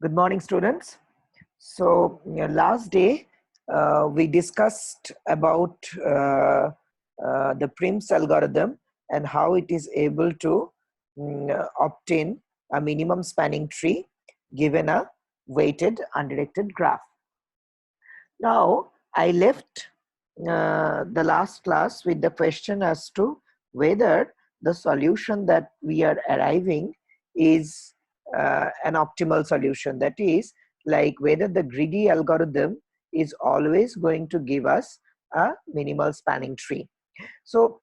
Good morning, students. So, last day we discussed about the Prim's algorithm and how it is able to obtain a minimum spanning tree given a weighted undirected graph. Now, I left the last class with the question as to whether the solution that we are arriving is an optimal solution. That is, like whether the greedy algorithm is always going to give us a minimal spanning tree. So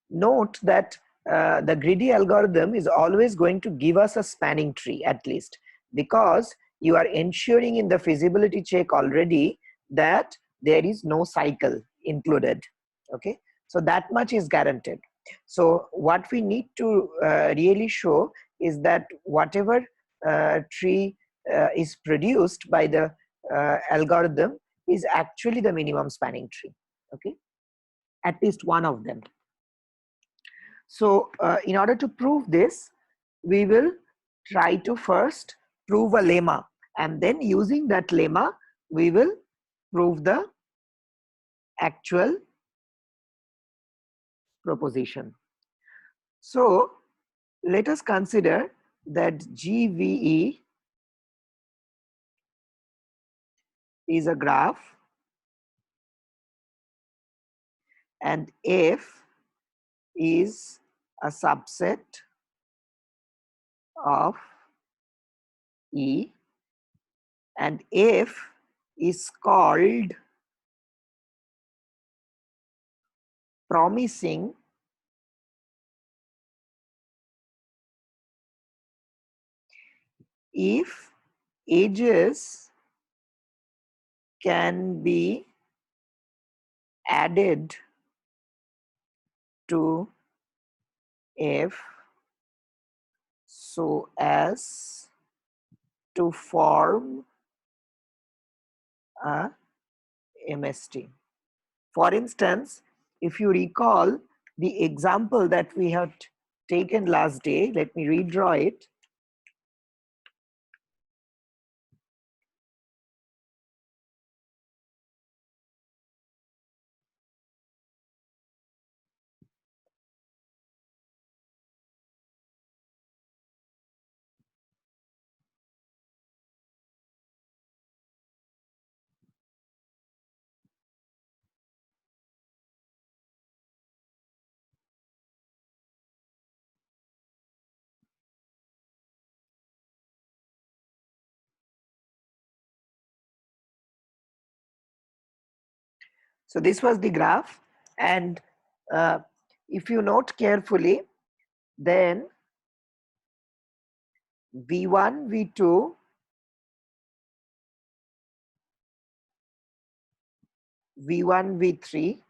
note that the greedy algorithm is always going to give us a spanning tree at least, because you are ensuring in the feasibility check already that there is no cycle included. Okay, so that much is guaranteed. So what we need to really show is that whatever tree is produced by the algorithm is actually the minimum spanning tree. Okay, at least one of them. So in order to prove this, we will try to first prove a lemma, and then using that lemma, we will prove the actual proposition. So let us consider that GVE is a graph and F is a subset of E, and F is called promising if edges can be added to F so as to form a MST. For instance, if you recall the example that we had taken last day, let me redraw it. So this was the graph, and if you note carefully, then V1, V2, V1, V3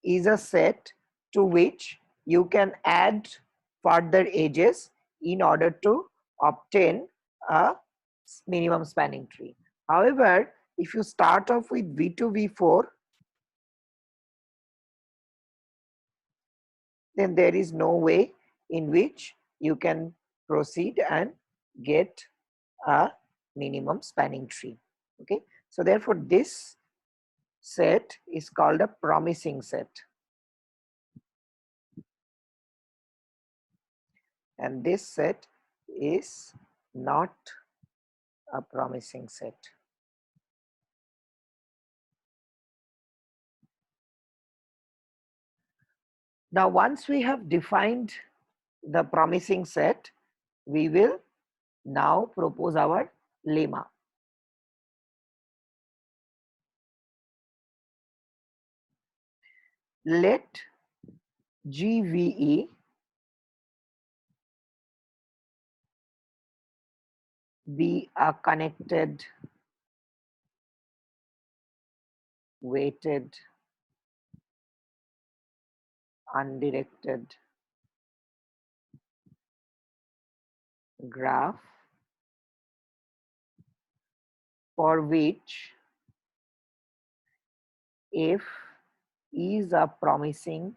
is a set to which you can add further edges in order to obtain a minimum spanning tree. However, if you start off with V2, V4, then there is no way in which you can proceed and get a minimum spanning tree. Okay, so therefore this set is called a promising set, and this set is not a promising set. Now once we have defined the promising set, we will now propose our lemma. Let GVE be a connected weighted undirected graph for which F is a promising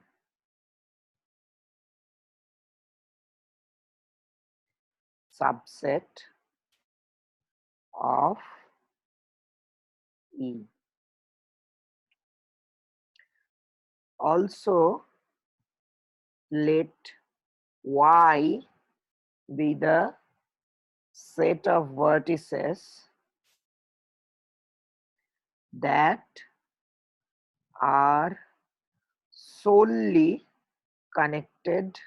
subset of E. Also, let Y be the set of vertices that are solely connected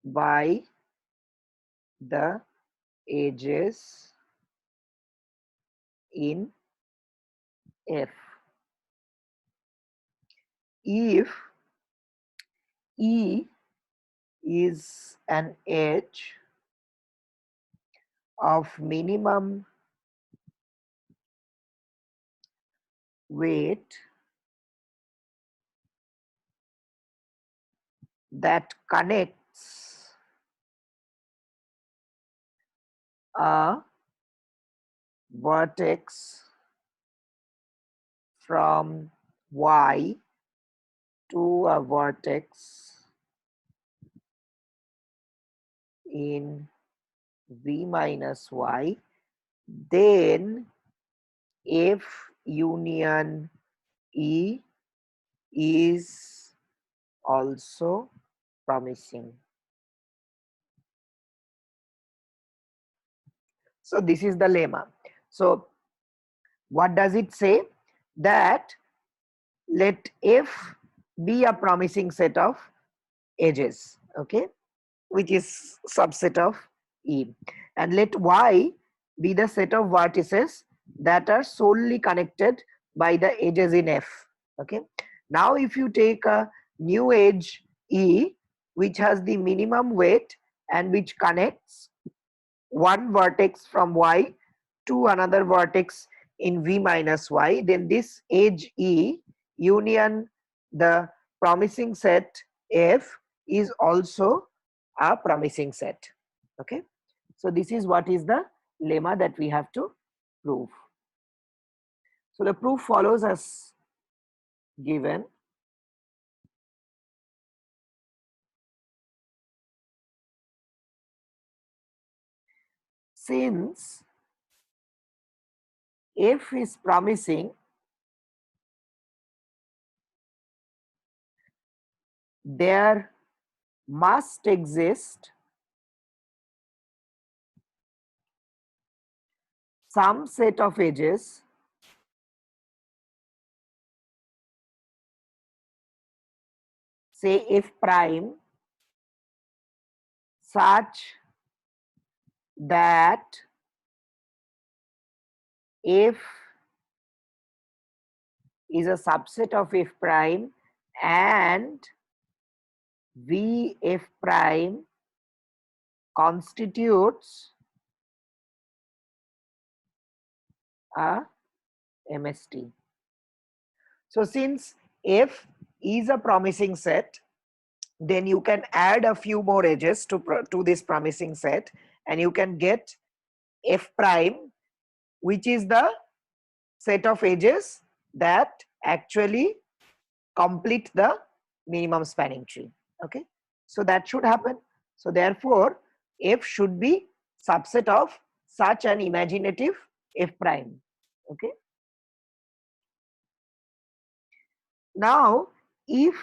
by the edges in F. If E is an edge of minimum weight that connects a vertex from Y to a vertex in V minus Y, then F union E is also promising. So this is the lemma. So what does it say? That let F be a promising set of edges, okay, which is subset of E, and let Y be the set of vertices that are solely connected by the edges in F. Okay, now if you take a new edge E which has the minimum weight and which connects one vertex from Y to another vertex in V minus Y, then this edge E union the promising set F is also a promising set. Okay, so this is what is the lemma that we have to prove. So the proof follows as given. Since F is promising, there must exist some set of edges say F prime such that F is a subset of F prime and V F prime constitutes a MST. So since F is a promising set, then you can add a few more edges to this promising set and you can get F prime, which is the set of edges that actually complete the minimum spanning tree. Okay, so that should happen. So therefore F should be subset of such an imaginative F prime. Okay, now if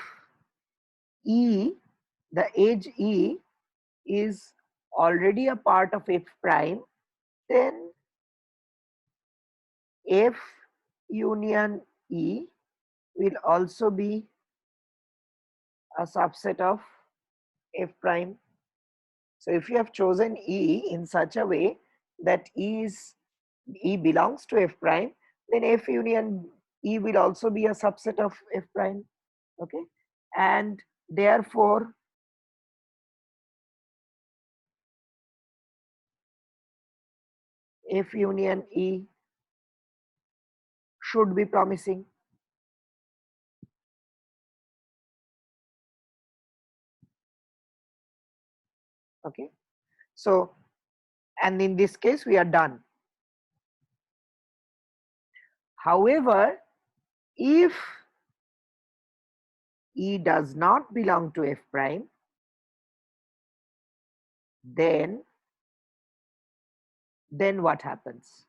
E, the edge E is already a part of F prime, then F union E will also be a subset of F prime. So if you have chosen E in such a way that E belongs to F prime, then F union E will also be a subset of F prime. Okay, and therefore F union E should be promising. Okay, so and in this case we are done. However, if E does not belong to F prime, then what happens?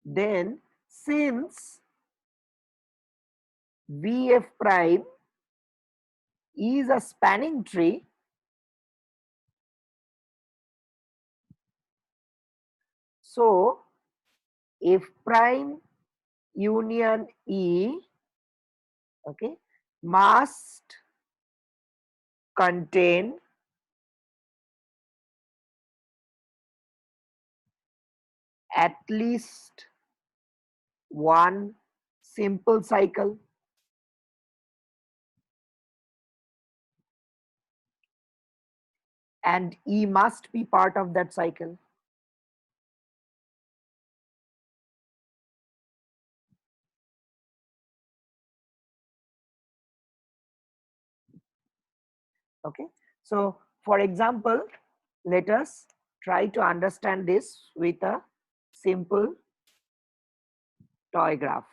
Then since VF prime is a spanning tree, so F prime union E, okay, must contain at least one simple cycle, and E must be part of that cycle. Okay, so for example, let us try to understand this with a simple toy graph.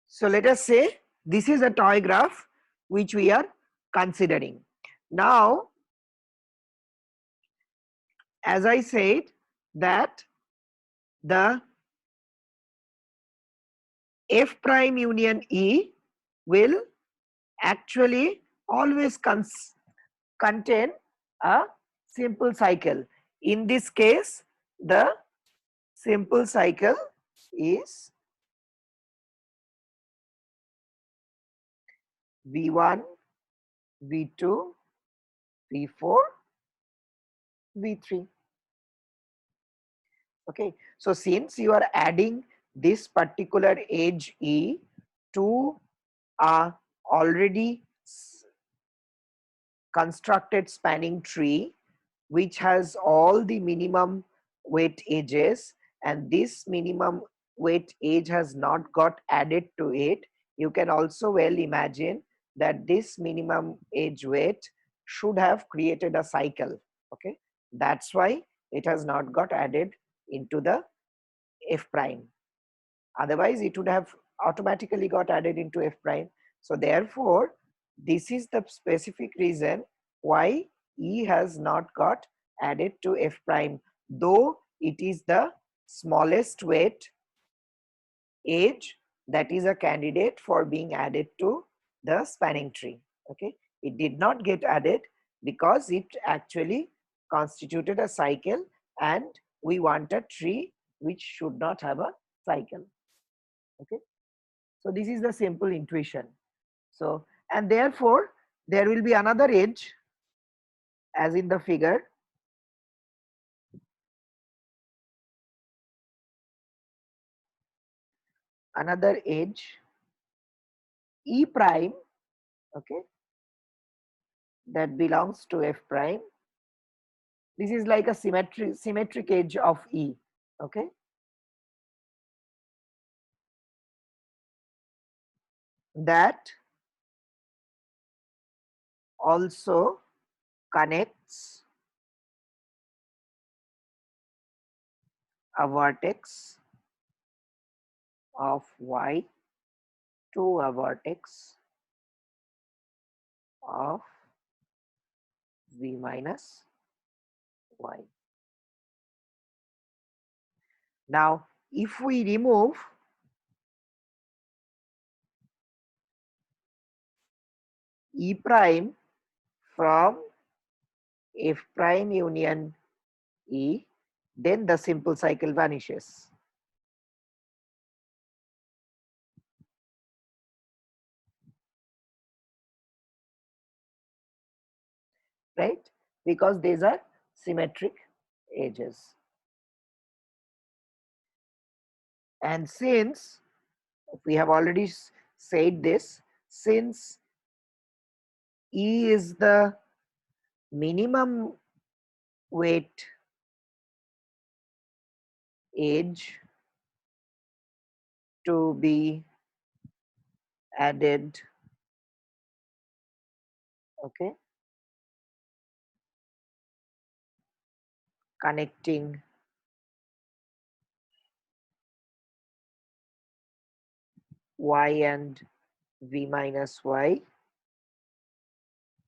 So let us say this is a toy graph which we are considering. Now, as I said that the F prime union E will actually always contain a simple cycle. In this case, the simple cycle is V1, V2, V4, V3. Okay, so since you are adding this particular edge E to a already constructed spanning tree which has all the minimum weight edges, and this minimum weight edge has not got added to it, you can also well imagine that this minimum edge weight should have created a cycle. Okay, that's why it has not got added into the F prime. Otherwise it would have automatically got added into F prime. So therefore this is the specific reason why E has not got added to F prime, though it is the smallest weight edge that is a candidate for being added to the spanning tree. Okay, it did not get added because it actually constituted a cycle, and we want a tree which should not have a cycle. Okay, so this is the simple intuition. So, and therefore there will be another edge as in the figure, another edge E prime, okay, that belongs to F prime. This is like a symmetric edge of E. Okay, that also connects a vertex of Y to a vertex of V minus Y. Now, if we remove E prime from F prime union E, then the simple cycle vanishes. Right? Because these are symmetric edges. And since we have already said this, since E is the minimum weight edge to be added, okay, connecting y and v minus y.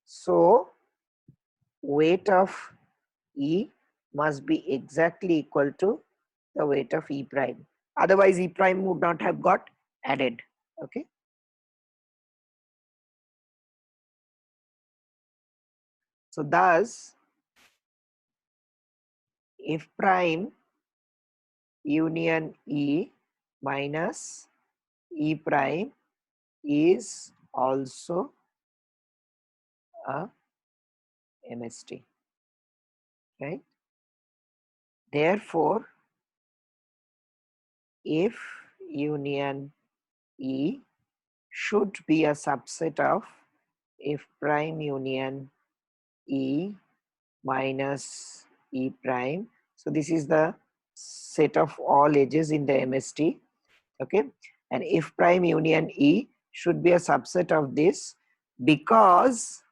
So weight of E must be exactly equal to the weight of E prime. Otherwise E prime would not have got added. Okay. So thus F prime union E minus E prime is also a MST, right? Therefore, F union E should be a subset of F prime union E minus E prime. So this is the set of all edges in the MST, okay? And F prime union E should be a subset of this because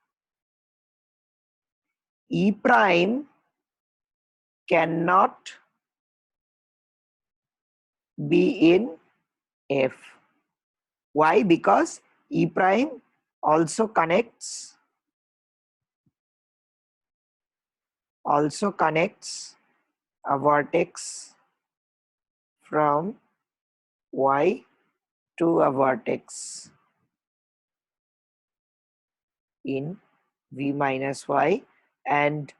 E prime cannot be in F. Why? Because E prime also connects a vertex from Y to a vertex in V minus Y, and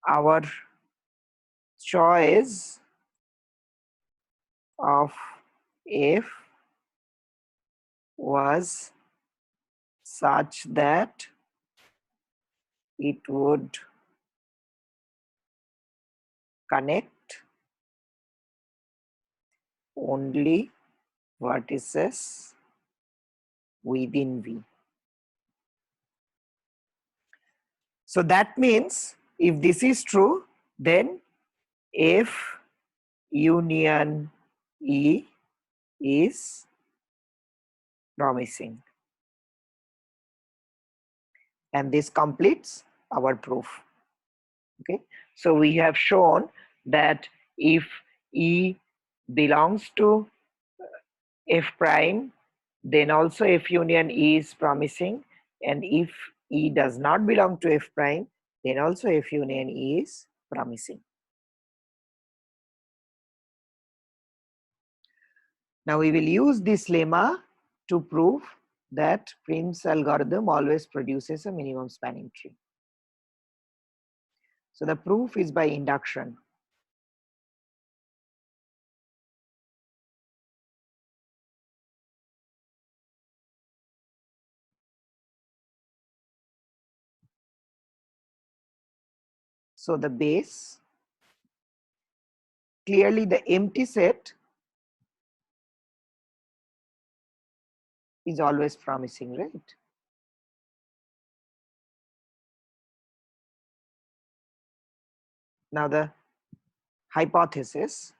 our choice of F was such that it would connect only vertices within V. So that means if this is true, then F union E is promising. And this completes our proof. Okay, so we have shown that if E belongs to F prime, then also F union E is promising, and if E does not belong to F prime, then also F union E is promising. Now we will use this lemma to prove that Prim's algorithm always produces a minimum spanning tree. So the proof is by induction. So the base, clearly the empty set is always promising, right? Now the hypothesis.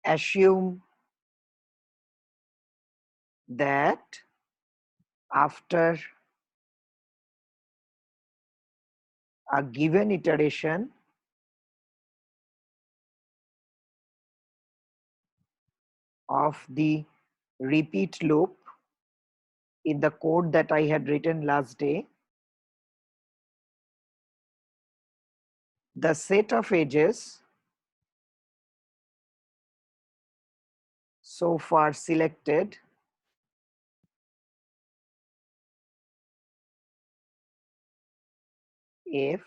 Assume that after a given iteration of the repeat loop in the code that I had written last day, the set of edges so far selected F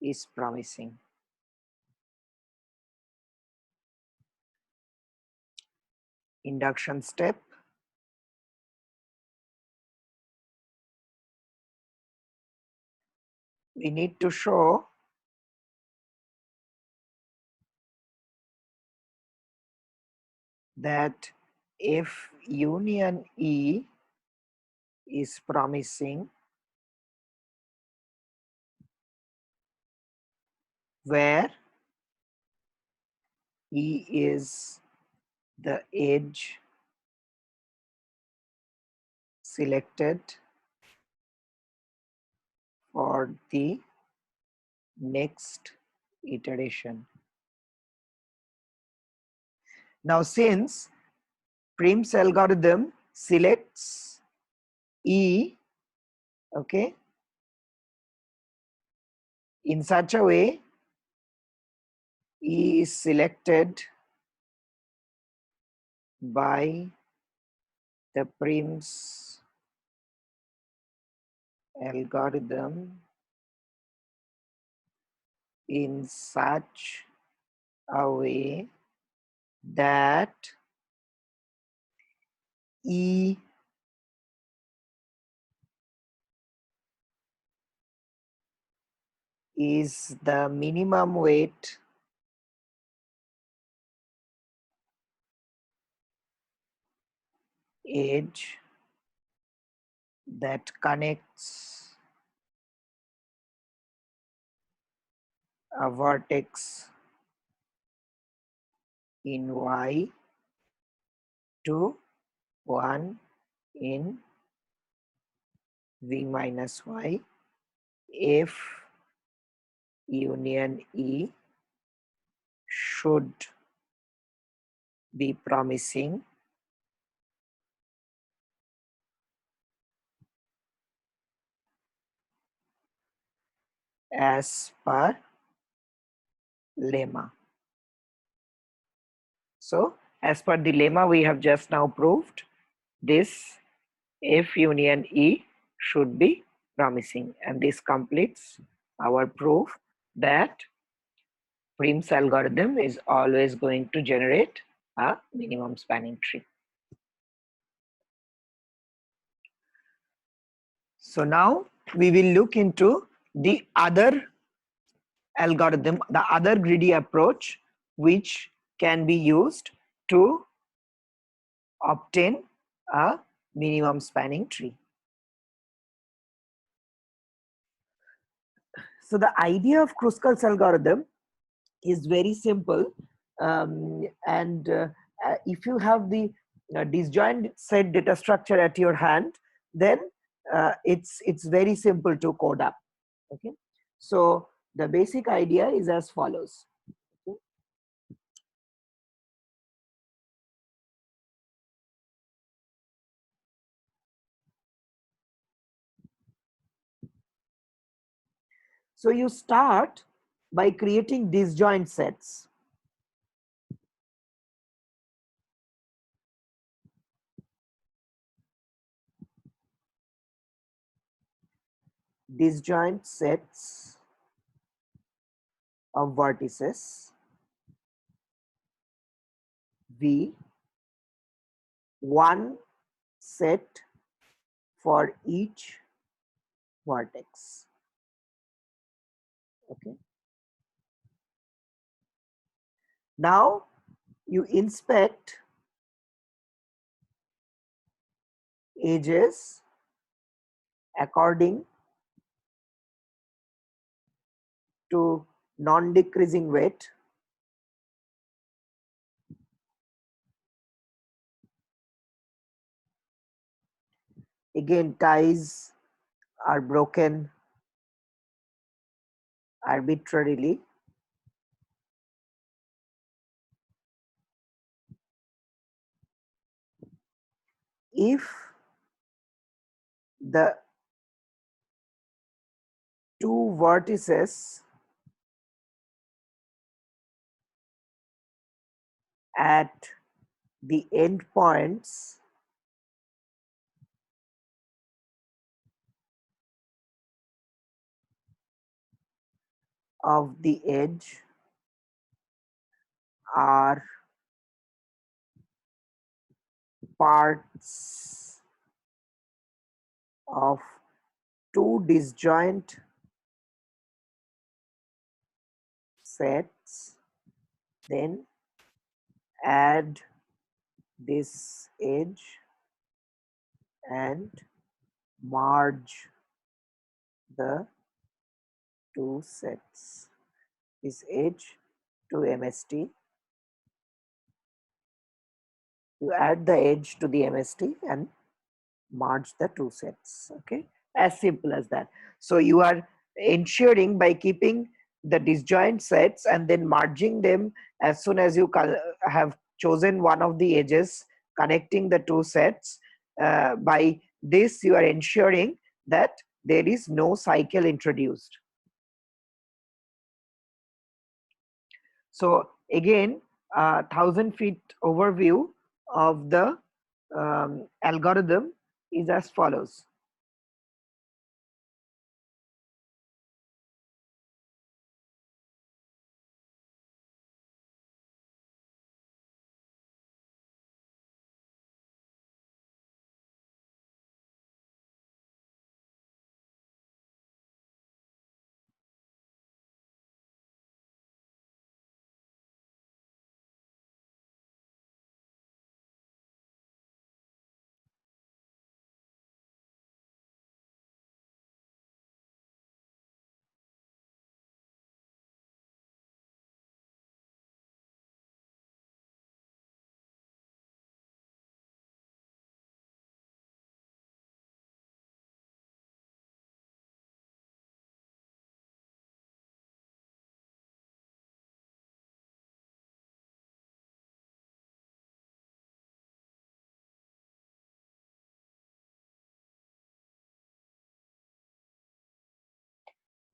is promising. Induction step. We need to show that F union E is promising where E is the edge selected for the next iteration. Now, since Prim's algorithm selects E, okay, in such a way, E is selected by the Prim's algorithm in such a way that E is the minimum weight edge that connects a vertex in Y to one in V minus Y if union E should be promising as per lemma. So as per the lemma we have just now proved, this F union E should be promising, and this completes our proof that Prim's algorithm is always going to generate a minimum spanning tree. So now we will look into the other algorithm, the other greedy approach which can be used to obtain a minimum spanning tree. So the idea of Kruskals algorithm is very simple, and if you have the disjoint set data structure at your hand, then it's very simple to code up. Okay, so the basic idea is as follows. Okay? So you start by creating disjoint sets. Disjoint sets of vertices V, one set for each vertex. Okay. Now you inspect edges according to non-decreasing weight. Again, ties are broken arbitrarily. If the two vertices at the endpoints of the edge are parts of two disjoint sets, then add this edge and merge the two sets, this edge to MST. You add the edge to the MST and merge the two sets. Okay, as simple as that. So you are ensuring by keeping the disjoint sets and then merging them as soon as you have chosen one of the edges connecting the two sets. By this you are ensuring that there is no cycle introduced. So again, 1,000 feet overview of the algorithm is as follows.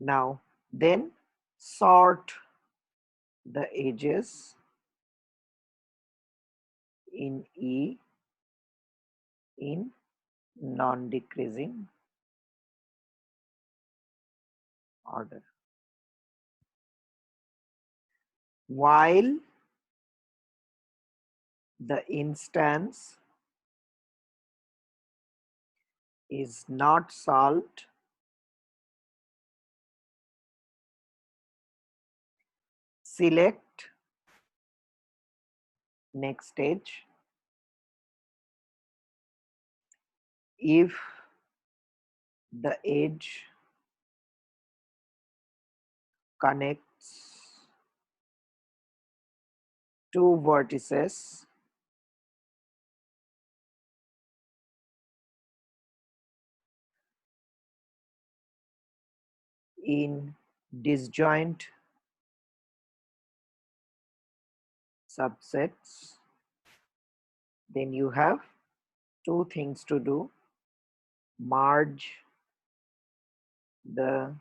Now then sort the edges in E in non-decreasing order. While the instance is not solved, select next stage if the edge connects two vertices in disjoint subsets, then you have two things to do: merge the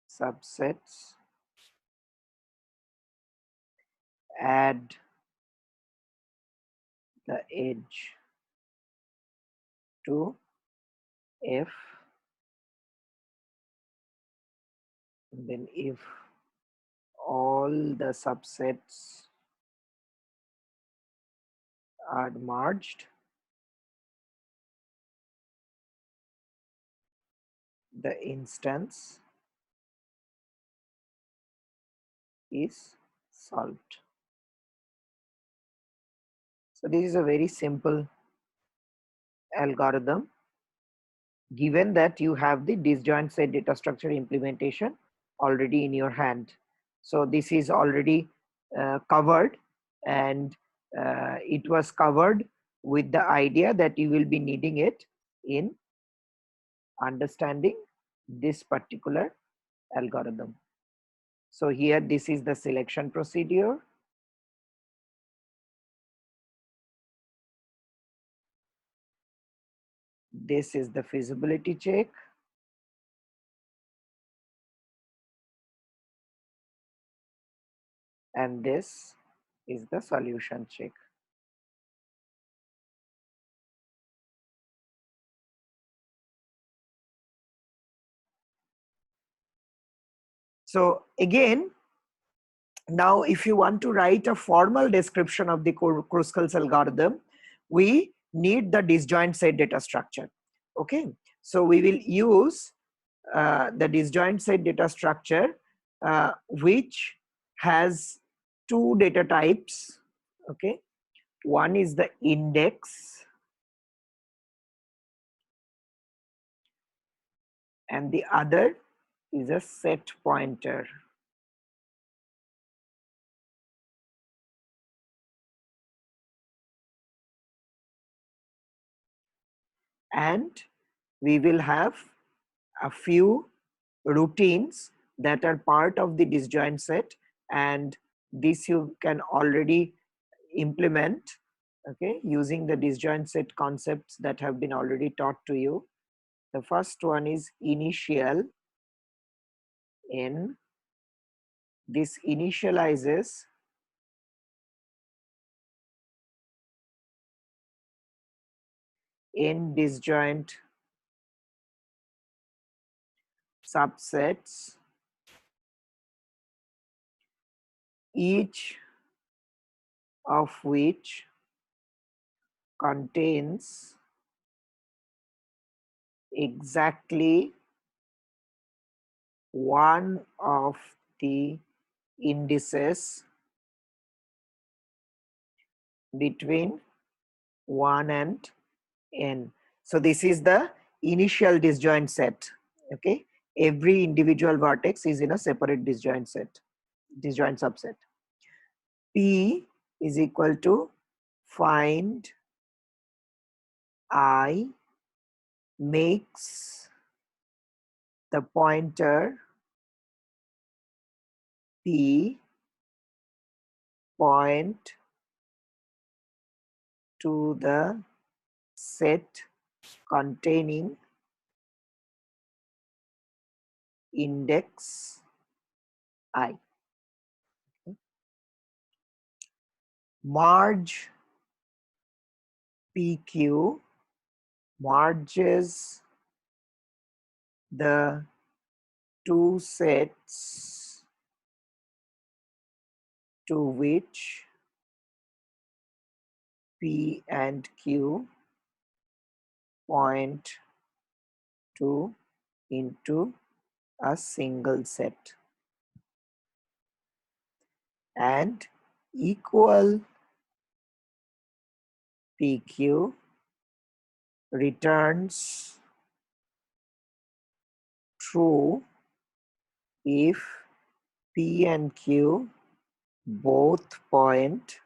subsets, add the edge to F, and then if all the subsets are merged, the instance is solved. So this is a very simple algorithm, given that you have the disjoint set data structure implementation already in your hand. So this is already covered, and it was covered with the idea that you will be needing it in understanding this particular algorithm. So here this is the selection procedure. This is the feasibility check. And this is the solution check. So again, now if you want to write a formal description of the Kruskals algorithm, we need the disjoint set data structure. Okay, so we will use the disjoint set data structure, which has two data types. Okay, one is the index and the other is a set pointer. And we will have a few routines that are part of the disjoint set, and this you can already implement, okay, using the disjoint set concepts that have been already taught to you. The first one is initial. In this initializes in disjoint subsets, each of which contains exactly one of the indices between 1 and n. So this is the initial disjoint set. Okay, every individual vertex is in a separate disjoint set, disjoint subset. P is equal to find I makes the pointer P point to the set containing index I. Merge PQ merges the two sets to which P and Q point to into a single set, and equal PQ returns true if P and Q both point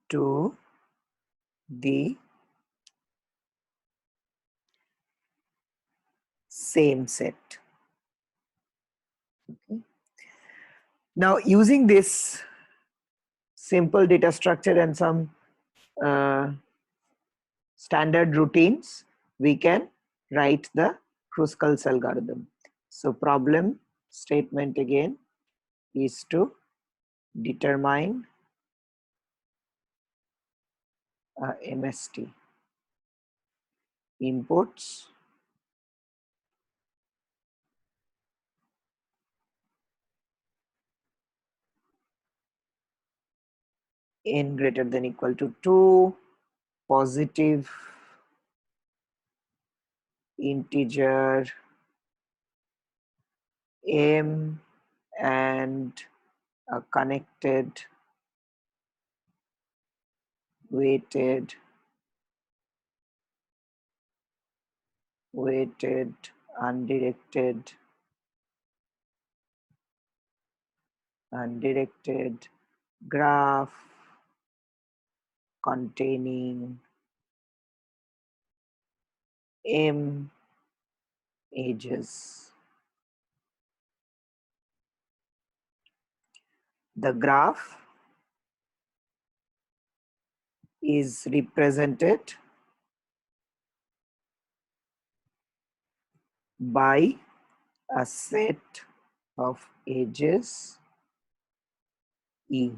to the same set. Okay. Now using this simple data structure and some uh, standard routines, we can write the Kruskals algorithm. So problem statement again is to determine MST inputs n greater than equal to 2, positive integer m, and a connected weighted undirected graph containing m edges. The graph is represented by a set of edges E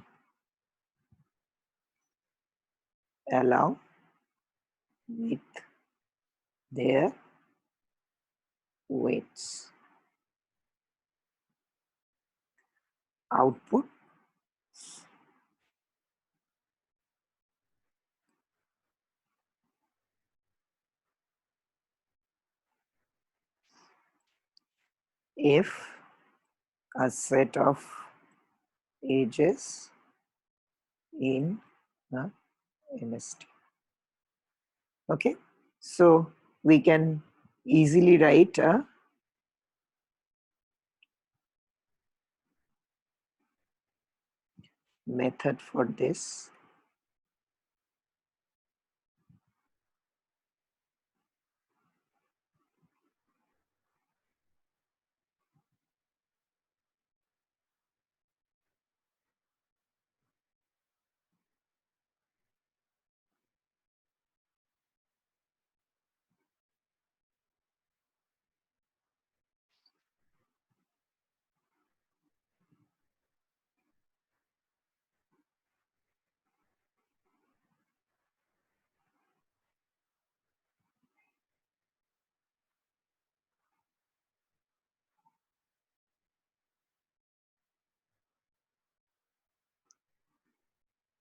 along with their weights. output if a set of edges in a MST. Okay, so we can easily write a method for this.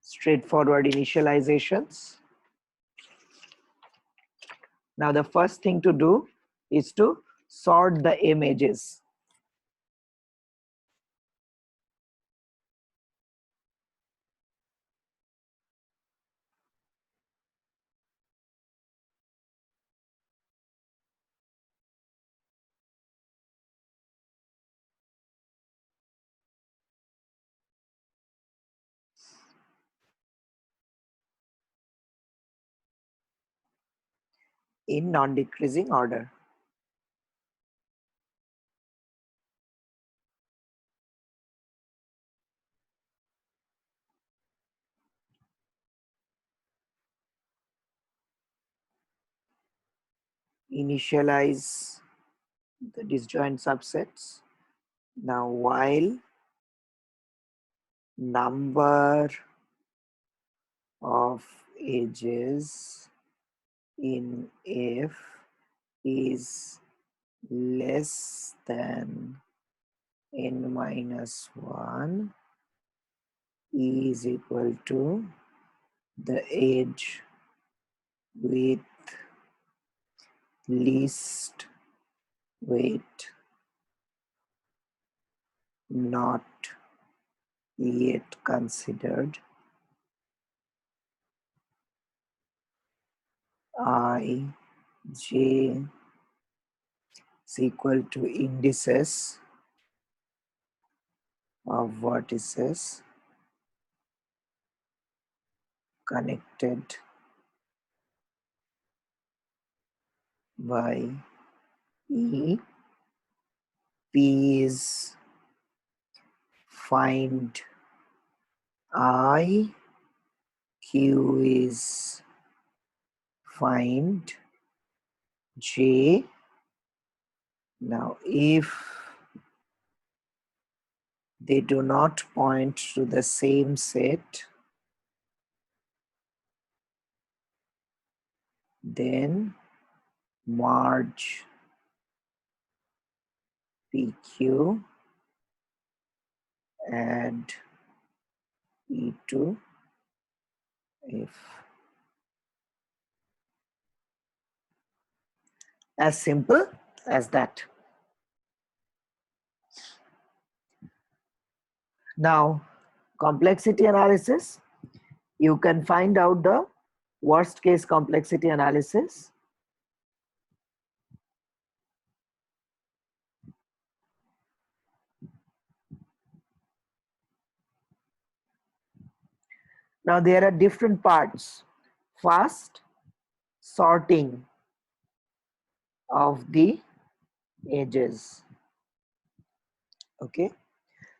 Straightforward initializations. Now the first thing to do is to sort the images. In non-decreasing order. Initialize the disjoint subsets. Now while number of edges in F is less than n minus 1 is equal to the edge with least weight not yet considered I j is equal to indices of vertices connected by E. P is find I, Q is find J. Now if they do not point to the same set, then merge PQ, add E to F. As simple as that. Now, complexity analysis, you can find out the worst case complexity analysis. Now there are different parts. First, sorting of the edges. Okay,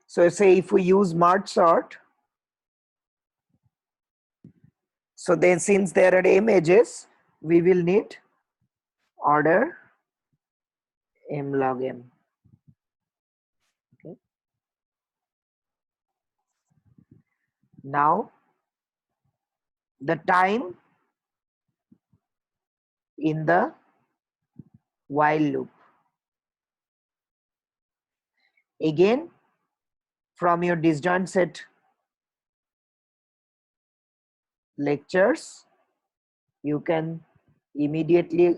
so say if we use merge sort, so then since there are m edges, we will need order m log m. Okay. Now the time in the while loop. Again, from your disjoint set lectures, you can immediately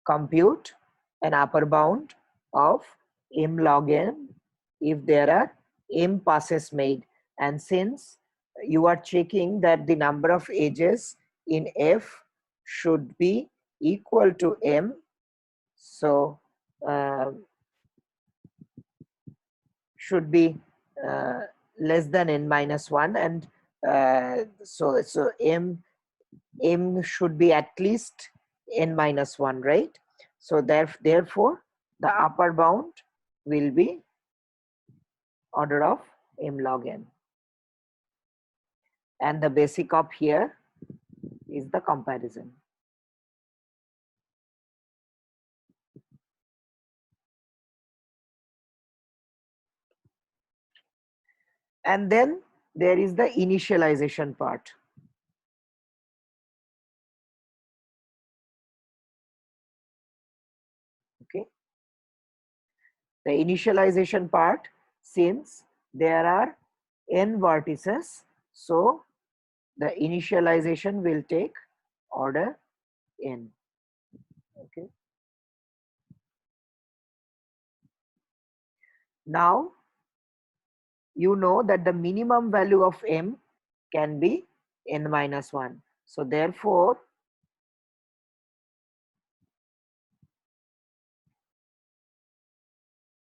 compute an upper bound of m log n if there are m passes made. And since you are checking that the number of edges in f should be equal to m, so uh, should be uh, less than n minus 1, and so m should be at least n minus 1, right? So therefore the upper bound will be order of m log n, and the basic of here is the comparison. And then there is the initialization part. Okay, the initialization part, since there are n vertices, so the initialization will take order n. Okay, now you know that the minimum value of m can be n minus 1. So therefore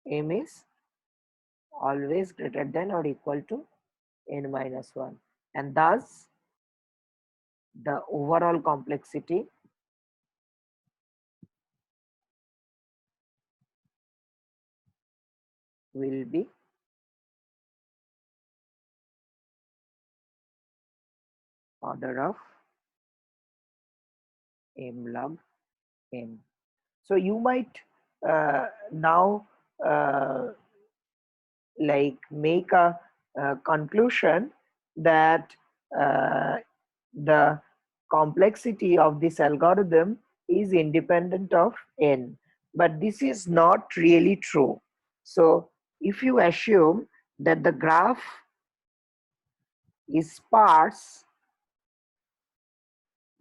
m is always greater than or equal to n minus 1, and thus the overall complexity will be order of m log n. So you might now like make a conclusion that uh, the complexity of this algorithm is independent of n, but this is not really true. So if you assume that the graph is sparse,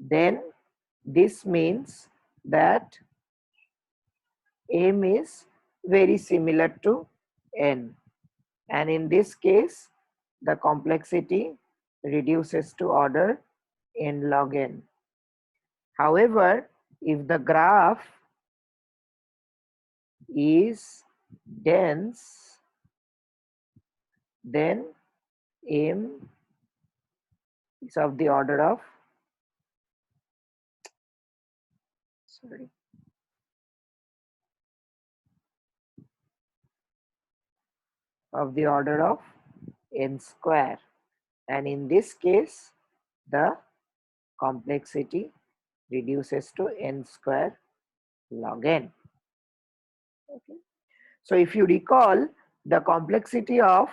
then this means that m is very similar to n, and in this case the complexity reduces to order n log n. However, if the graph is dense, then m is of the order of n square, and in this case the complexity reduces to n square log n. Okay. So if you recall, the complexity of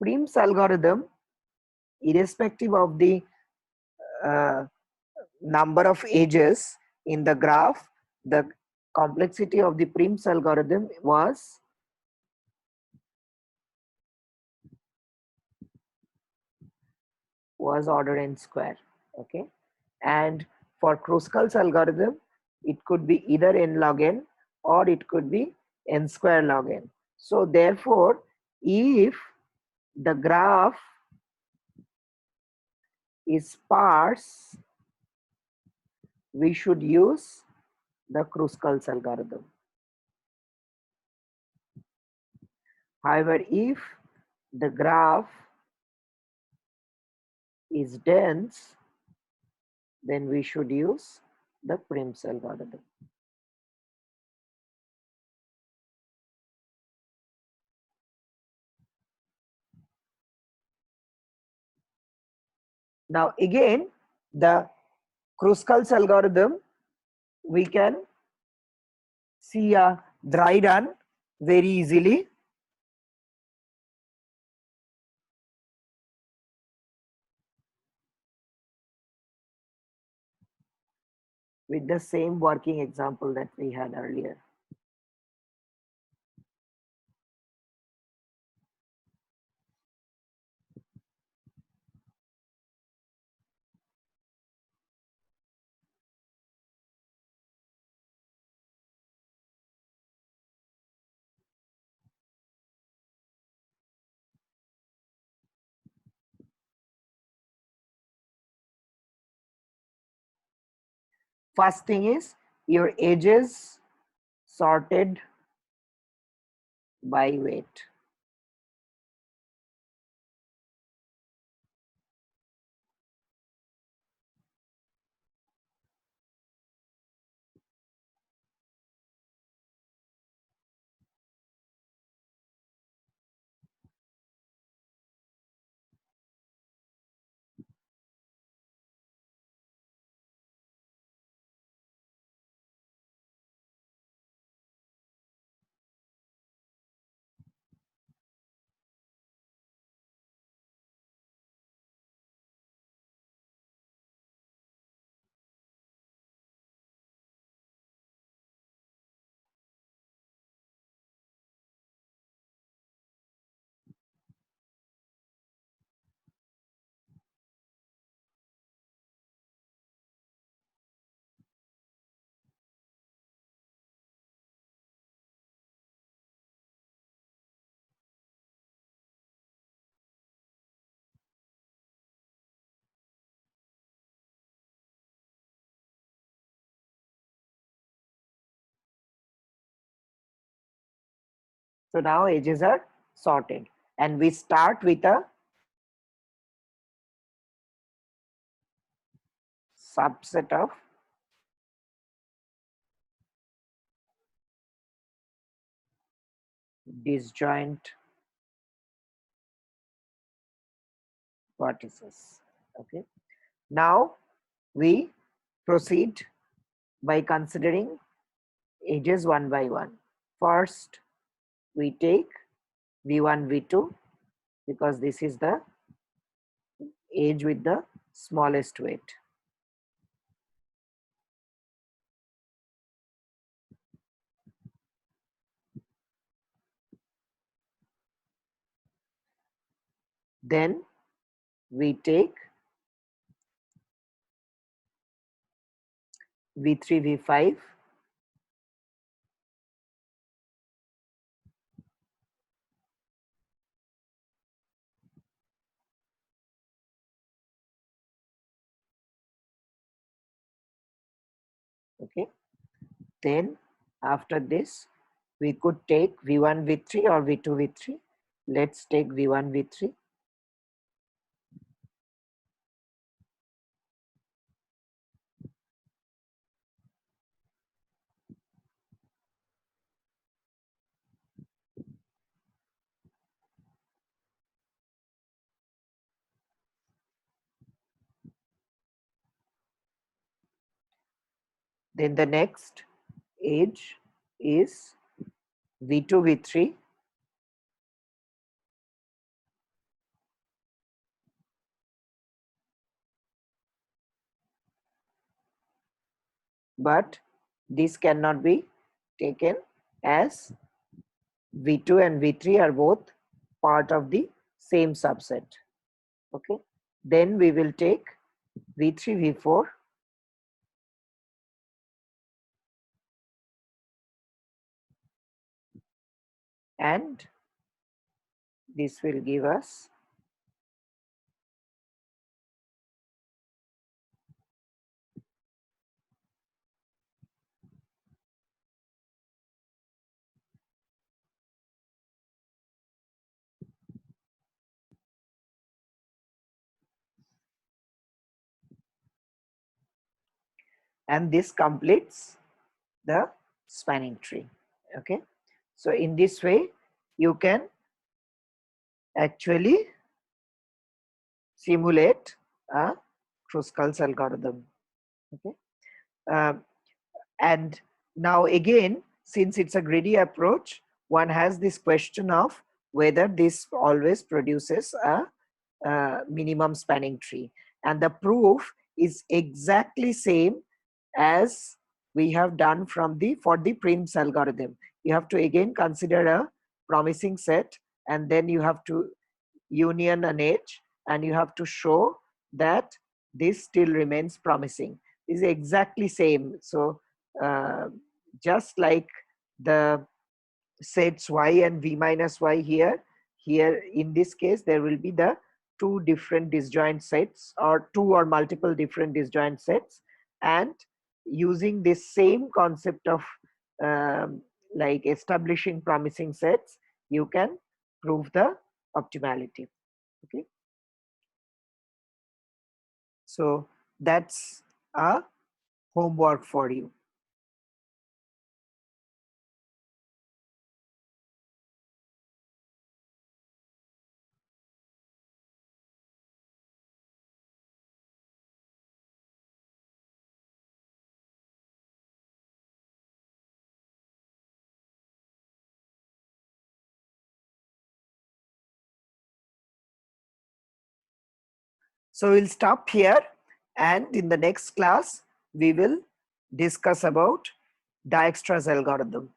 Prim's algorithm, irrespective of the uh, number of edges in the graph, the complexity of the Prim's algorithm was order n square. Okay, and for Kruskal's algorithm, it could be either n log n or it could be n square log n. So therefore, if the graph is sparse, we should use the Kruskals algorithm. However, if the graph is dense, then we should use the Prim's algorithm. Now again, the Kruskals algorithm, we can see a dry run very easily. With the same working example that we had earlier. First thing is your edges sorted by weight. So now edges are sorted, and we start with a subset of disjoint vertices. Okay. Now we proceed by considering edges one by one. First, we take V1, V2 because this is the edge with the smallest weight. Then we take V3, V5, okay. Then after this, we could take V1, V3 or V2, V3. Let's take V1, V3. Then the next edge is V2, V3, but this cannot be taken as V2 and V3 are both part of the same subset. Okay. Then we will take V3, V4, and this will give us and this completes the spanning tree. Okay. So in this way, you can actually simulate a Kruskals algorithm. Okay. Um, and now again, since it's a greedy approach, one has this question of whether this always produces a minimum spanning tree, and the proof is exactly same as we have done from the for the Prim's algorithm. You have to again consider a promising set, and then you have to union an edge, and you have to show that this still remains promising. This is exactly same. So uh, just like the sets y and v minus y here in this case there will be the two different disjoint sets or two or multiple different disjoint sets, and using this same concept of like establishing promising sets, you can prove the optimality. Okay, so that's a homework for you. So we'll stop here, and in the next class we will discuss about Dijkstra's algorithm.